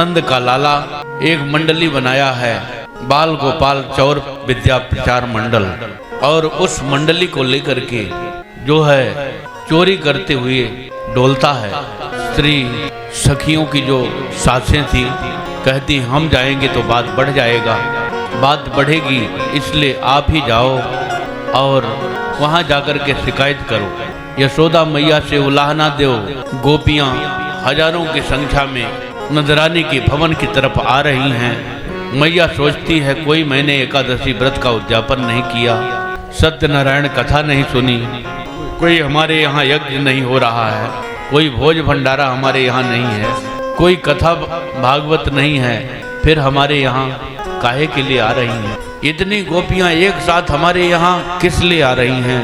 नंद का लाला एक मंडली बनाया है, बाल गोपाल चौर विद्या प्रचार मंडल, और उस मंडली को लेकर के जो है चोरी करते हुए डोलता है। स्त्री सखियों की जो सासें थी कहती हम जाएंगे तो बात बढ़ जाएगा, बात बढ़ेगी, इसलिए आप ही जाओ और वहां जाकर के शिकायत करो। यशोदा मैया से उलाहना दो। गोपियां हजारों की संख्या में नजरानी के भवन की तरफ आ रही हैं। मैया सोचती है कोई मैंने एकादशी व्रत का उद्यापन नहीं किया, सत्यनारायण कथा नहीं सुनी, कोई हमारे यहाँ यज्ञ नहीं हो रहा है, कोई भोज भंडारा हमारे यहाँ नहीं है, कोई कथा भागवत नहीं है, फिर हमारे यहाँ काहे के लिए आ रही हैं? इतनी गोपियां एक साथ हमारे यहाँ किस लिए आ रही हैं?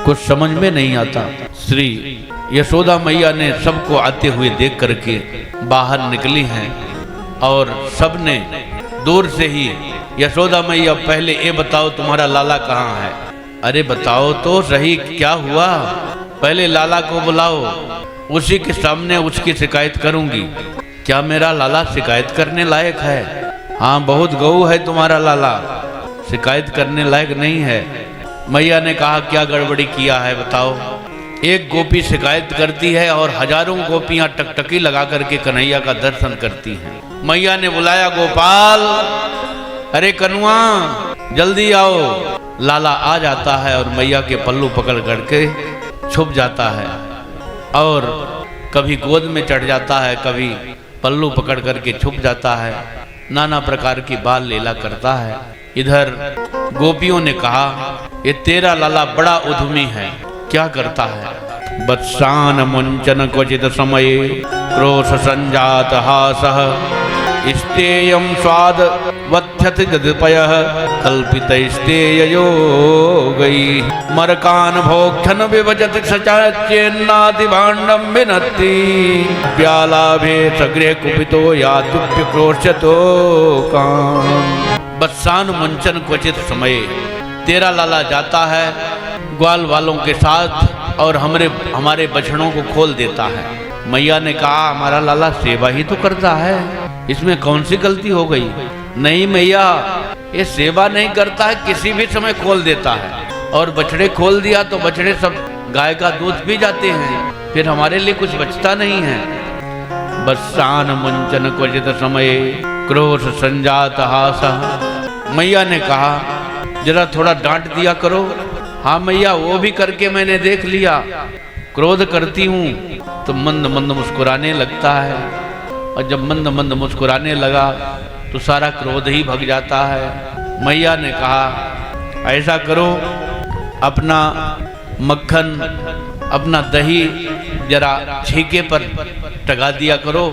कुछ समझ में नहीं आता। श्री यशोदा मैया ने सबको आते हुए देख करके बाहर निकली हैं और सबने दूर से ही यशोदा मैया पहले ये बताओ तुम्हारा लाला कहाँ है? अरे बताओ तो सही क्या हुआ, पहले लाला को बुलाओ, उसी के सामने उसकी शिकायत करूंगी। क्या मेरा लाला शिकायत करने लायक है? हाँ बहुत गऊ है तुम्हारा लाला, शिकायत करने लायक नहीं है। मैया ने कहा क्या गड़बड़ी किया है बताओ। एक गोपी शिकायत करती है और हजारों गोपियां टकटकी लगा करके कन्हैया का दर्शन करती हैं। मैया ने बुलाया गोपाल, अरे कनुआ जल्दी आओ। लाला आ जाता है और मैया के पल्लू पकड़ करके छुप जाता है और कभी गोद में चढ़ जाता है, कभी पल्लू पकड़ करके छुप जाता है, नाना प्रकार की बाल लीला करता है। इधर गोपियों ने कहा ये तेरा लाला बड़ा उद्यमी है, क्या करता है? वत्सान मुंचन क्वचित समय क्रोश संजात हासः स्तेयं स्वाद वत्यथ जदपयः कल्पित स्तेययोगै मरकान भोक्षन विभजत सचाच्येन्नाति भाण्डं विनत्ति प्यालाभे सगृह कुपितो यातुप्य क्रोशतो काम। वत्सान मुंचन क्वचित समय, तेरा लाला जाता है ग्वाल वालों के साथ और हमारे बछड़ों को खोल देता है। मैया ने कहा हमारा लाला सेवा ही तो करता है, इसमें कौन सी गलती हो गई? नहीं मैया ये सेवा नहीं करता है, किसी भी समय खोल देता है, और बछड़े खोल दिया तो बछड़े सब गाय का दूध पी जाते हैं, फिर हमारे लिए कुछ बचता नहीं है। वत्सान मुंचन क्वचित समय क्रोश संजात हासः। मैया ने कहा जरा थोड़ा डांट दिया करो। हाँ मैया वो भी करके मैंने देख लिया, क्रोध करती हूँ तो मंद मंद मुस्कुराने लगता है, और जब मंद मंद मुस्कुराने लगा तो सारा क्रोध ही भग जाता है। मैया ने कहा ऐसा करो अपना मक्खन अपना दही जरा छीके पर टगा दिया करो,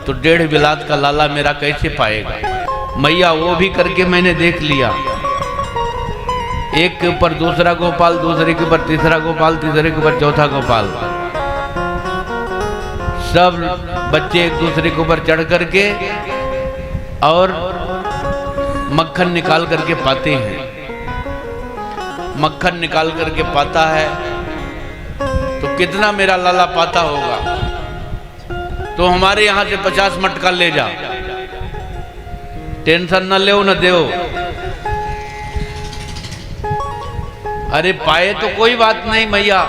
तो 1.5 बिलात का लाला मेरा कैसे पाएगा? मैया वो भी करके मैंने देख लिया, एक के ऊपर दूसरा गोपाल, दूसरे के ऊपर तीसरा गोपाल, तीसरे के ऊपर चौथा गोपाल, सब बच्चे एक दूसरे के ऊपर चढ़ करके और मक्खन निकाल करके पाते हैं। मक्खन निकाल करके पाता है तो कितना मेरा लाला पाता होगा? तो हमारे यहां से 50 मटका ले जा, टेंशन न ले न देओ। अरे पाए तो कोई बात नहीं मैया,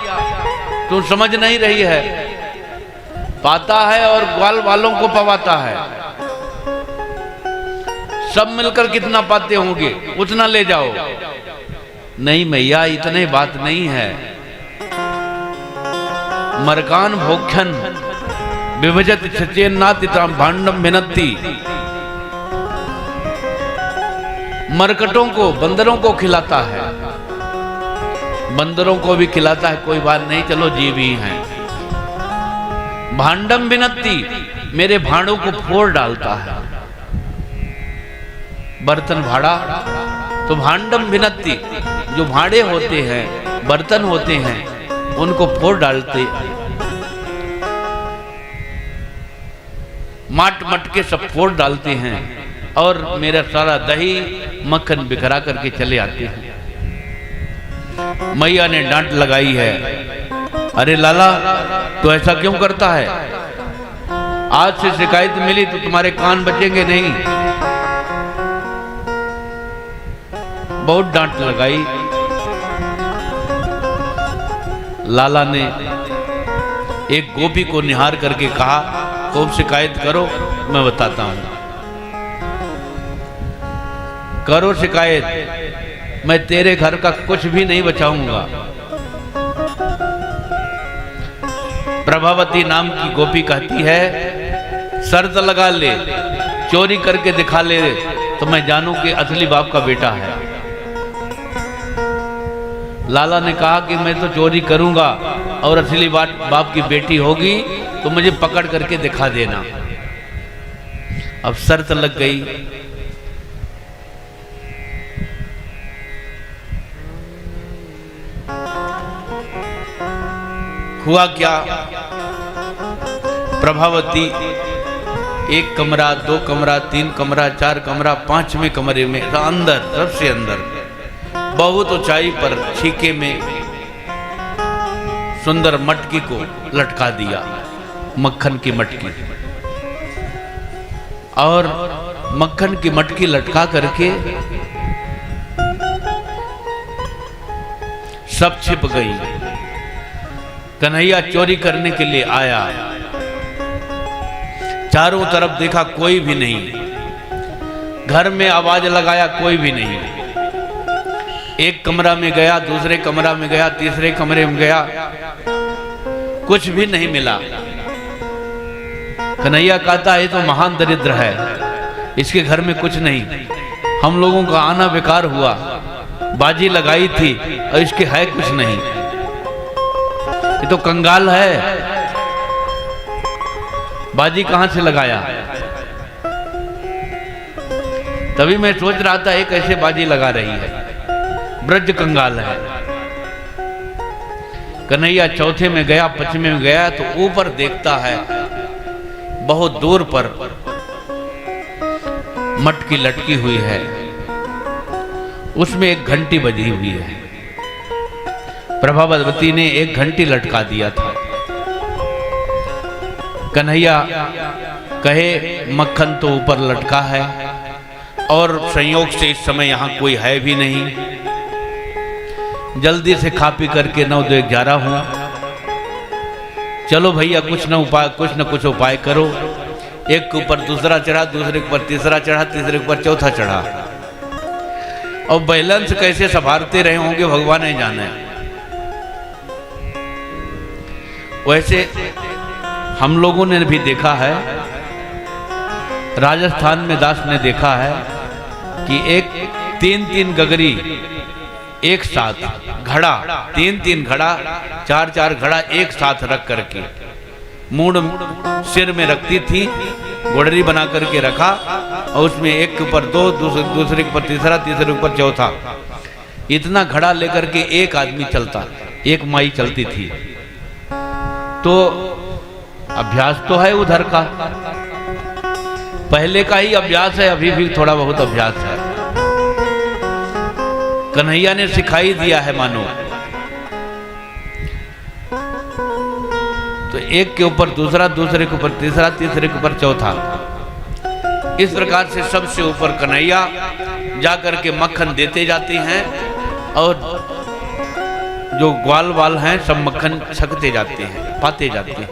तू समझ नहीं रही है, पाता है और ग्वाल वालों को पवाता है, सब मिलकर कितना पाते होंगे उतना ले जाओ। नहीं मैया इतने बात नहीं है। मरकान भोक्षन विभजत सचेन्नाति भाण्डं विनत्ति, मरकटों को बंदरों को खिलाता है, बंदरों को भी खिलाता है, कोई बात नहीं चलो जीव ही हैं। भाण्डं विनत्ति, मेरे भांडों को फोड़ डालता है। बर्तन भाड़ा तो भाण्डं विनत्ति, जो भाड़े होते हैं बर्तन होते हैं उनको फोड़ डालते, माट मटके सब फोड़ डालते हैं और मेरा सारा दही मक्खन बिखरा करके चले आते हैं। मैया ने डांट लगाई है, अरे लाला तो ऐसा क्यों करता है? आज से शिकायत मिली तो तुम्हारे कान बचेंगे नहीं। बहुत डांट लगाई। लाला ने एक गोपी को निहार करके कहा, खूब शिकायत करो, मैं बताता हूं। करो शिकायत, मैं तेरे घर का कुछ भी नहीं बचाऊंगा। प्रभावती नाम की गोपी कहती है, शर्त लगा ले, चोरी करके दिखा ले तो मैं जानूं कि असली बाप का बेटा है। लाला ने कहा कि मैं तो चोरी करूंगा और असली बाप की बेटी होगी तो मुझे पकड़ करके दिखा देना। अब शर्त लग गई। हुआ क्या, प्रभावती एक कमरा, दो कमरा, तीन कमरा, चार कमरा, पांचवें कमरे में अंदर, सबसे अंदर बहुत ऊंचाई पर छीके में सुंदर मटकी को लटका दिया, मक्खन की मटकी। और मक्खन की मटकी लटका करके सब छिप गई। कन्हैया चोरी करने के लिए आया, चारों तरफ देखा कोई भी नहीं। घर में आवाज लगाया, कोई भी नहीं। एक कमरा में गया, दूसरे कमरा में गया, तीसरे कमरे में गया, कुछ भी नहीं मिला। कन्हैया कहता है, तो महान दरिद्र है, इसके घर में कुछ नहीं, हम लोगों का आना बेकार हुआ, बाजी लगाई थी और इसके है कुछ नहीं, ये तो कंगाल है, बाजी कहां से लगाया। तभी मैं सोच रहा था ये कैसे बाजी लगा रही है, ब्रज कंगाल है। कन्हैया चौथे में गया, पचमे में गया तो ऊपर देखता है बहुत दूर पर मटकी लटकी हुई है, उसमें एक घंटी बजी हुई है। प्रभावती ने एक घंटी लटका दिया था। कन्हैया कहे, मक्खन तो ऊपर लटका है और संयोग से इस समय यहां कोई है भी नहीं, जल्दी से खा पी करके 9-2-11 हूं, चलो भैया कुछ न कुछ उपाय करो। एक के ऊपर दूसरा चढ़ा, दूसरे के ऊपर तीसरा चढ़ा, तीसरे के ऊपर चौथा चढ़ा, और बैलेंस कैसे संभालते रहे होंगे भगवान ही जाने। वैसे हम लोगों ने भी देखा है, राजस्थान में दास ने देखा है कि एक 3-3 गगरी एक साथ घड़ा, 3-3 घड़ा, 4-4 घड़ा एक साथ रख करके मूड सिर में रखती थी, गुड़री बना करके रखा और उसमें एक के ऊपर 2, दूसरे के ऊपर तीसरा, तीसरे के ऊपर चौथा, इतना घड़ा लेकर के एक आदमी चलता, एक माई चलती थी। तो अभ्यास तो है उधर का, पहले का ही अभ्यास है, अभी भी थोड़ा बहुत अभ्यास है। कन्हैया ने सिखाई दिया है मानो। तो एक के ऊपर दूसरा, दूसरे के ऊपर तीसरा, तीसरे के ऊपर चौथा, इस प्रकार से सबसे ऊपर कन्हैया जाकर के मक्खन देते जाते हैं और जो ग्वाल वाल हैं सब मक्खन छकते जाते हैं, पाते जाते हैं।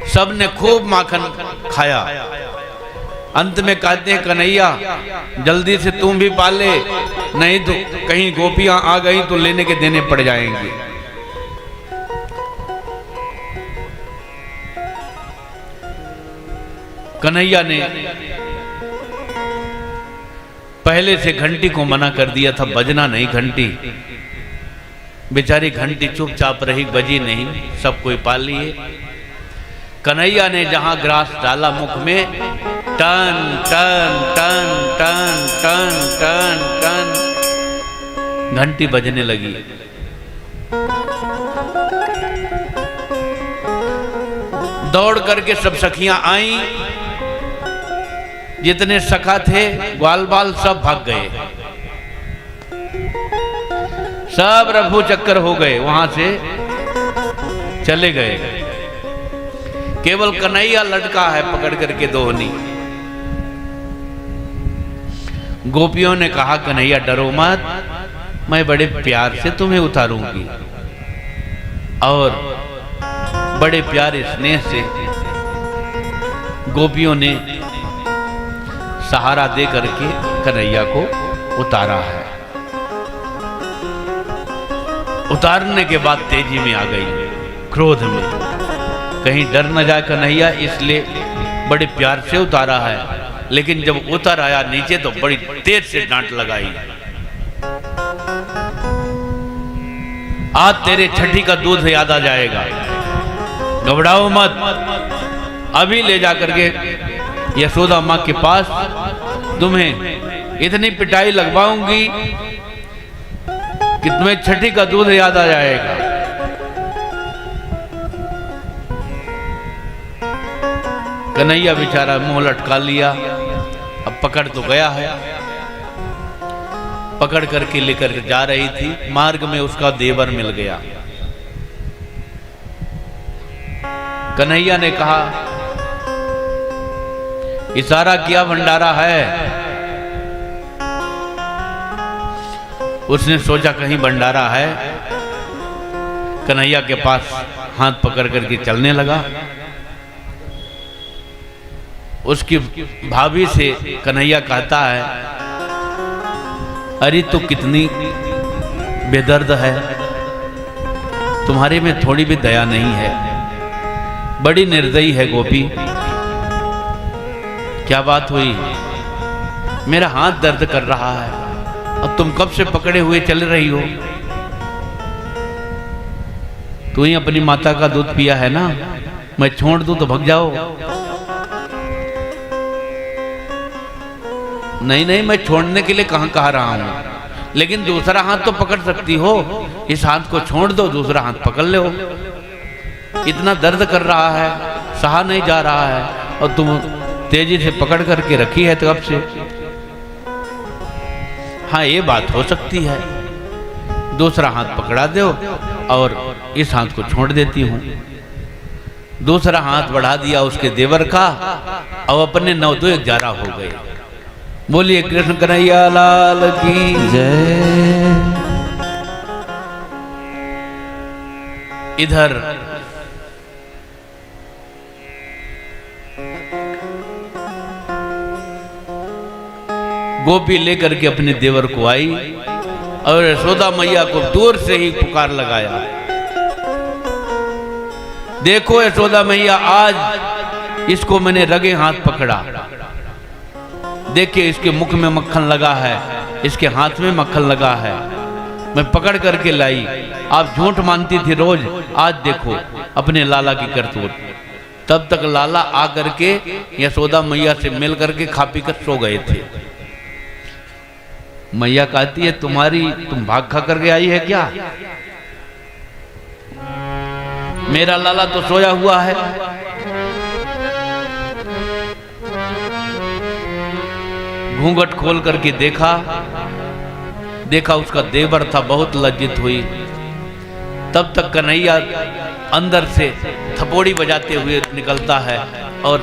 सब ने खूब माखन खाया। अंत में कहते हैं, कन्हैया जल्दी से तुम भी पाले, नहीं तो कहीं गोपियां आ गई तो लेने के देने पड़ जाएंगे। कन्हैया ने पहले से घंटी को मना कर दिया था, बजना नहीं घंटी। बेचारी घंटी चुपचाप रही, बजी नहीं, सब कोई पाल लिए। कन्हैया ने जहां ग्रास डाला मुख में, टन टन टन टन टन टन टन घंटी बजने लगी। दौड़ करके सब सखियां आईं, जितने सखा थे ग्वाल बाल सब भाग गए, सब रफू चक्कर हो गए, वहां से चले गए। केवल कन्हैया लटका है पकड़ करके दोहनी। गोपियों ने कहा कन्हैया डरो मत, मैं बड़े प्यार से तुम्हें उतारूंगी। और बड़े प्यारे स्नेह से गोपियों ने सहारा दे करके कन्हैया को उतारा है। उतारने के बाद तेजी में आ गई, क्रोध में, कहीं डर न जाए कन्हैया, इसलिए बड़े प्यार से उतारा है। लेकिन जब उतर आया नीचे तो बड़ी तेज से डांट लगाई, आज तेरे छठी का दूध याद आ जाएगा, घबराओ मत, अभी ले जाकर के यशोदा माँ के पास तुम्हें इतनी पिटाई लगवाऊंगी कि तुम्हें छठी का दूध याद आ जाएगा। कन्हैया बेचारा मुंह लटका लिया, अब पकड़ तो गया है। पकड़ करके लेकर जा रही थी, मार्ग में उसका देवर मिल गया। कन्हैया ने कहा इशारा किया भंडारा है। उसने सोचा कहीं भंडारा है, कन्हैया के पास हाथ पकड़ करके चलने लगा। उसकी भाभी से कन्हैया कहता है अरे तो कितनी बेदर्द है, तुम्हारे में थोड़ी भी दया नहीं है, बड़ी निर्दयी है गोपी। क्या बात हुई? मेरा हाथ दर्द कर रहा है और तुम कब से पकड़े हुए चल रही हो? तू ही अपनी माता का दूध पिया है ना, मैं छोड़ दूं तो भग जाओ। नहीं नहीं, मैं छोड़ने के लिए कहां कह रहा हूं, लेकिन दूसरा हाथ तो पकड़ सकती हो। इस हाथ को छोड़ दो, दूसरा हाथ पकड़ लो। इतना दर्द कर रहा है, सहा नहीं जा रहा है, और तुम तेजी से पकड़ करके रखी है तो कब से। हाँ ये बात हो सकती है, दूसरा हाथ पकड़ा दो और इस हाथ को छोड़ देती हूं। दूसरा हाथ बढ़ा दिया उसके देवर का और अपने नवदोए ग्यारह हो गए। बोलिए कृष्ण कन्हैया लाल की जय। इधर गोपी लेकर के अपने देवर को आई और यशोदा मैया को दूर से ही पुकार लगाया, देखो यशोदा मैया, आज इसको मैंने रगे हाथ पकड़ा, देखिए इसके मुख में मक्खन लगा है, इसके हाथ में मक्खन लगा है, मैं पकड़ करके लाई। आप झूठ मानती थी रोज, आज देखो अपने लाला की करतूत। तब तक लाला आ करके यशोदा मैया से मिल करके खा पी कर सो गए थे। मैया कहती है तुम भाग खा करके आई है क्या? मेरा लाला तो सोया हुआ है। घूंघट खोल करके देखा उसका देवर था, बहुत लज्जित हुई। तब तक कन्हैया अंदर से थपोड़ी बजाते हुए निकलता है और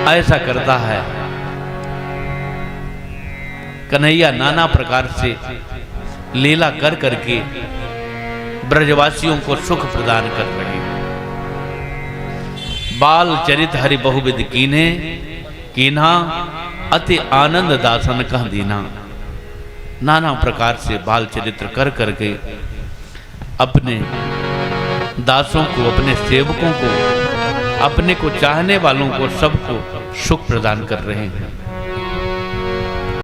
ऐसा करता है। कन्हैया नाना प्रकार से लीला कर करके ब्रजवासियों को सुख प्रदान कर रहे हैं। बाल चरित हरि बहुविध कीन्हे, कीन्हा अति आनंद दासन कह दीना। नाना प्रकार से बाल चरित्र कर करके अपने दासों को, अपने सेवकों को, अपने को चाहने वालों को सबको सुख प्रदान कर रहे हैं।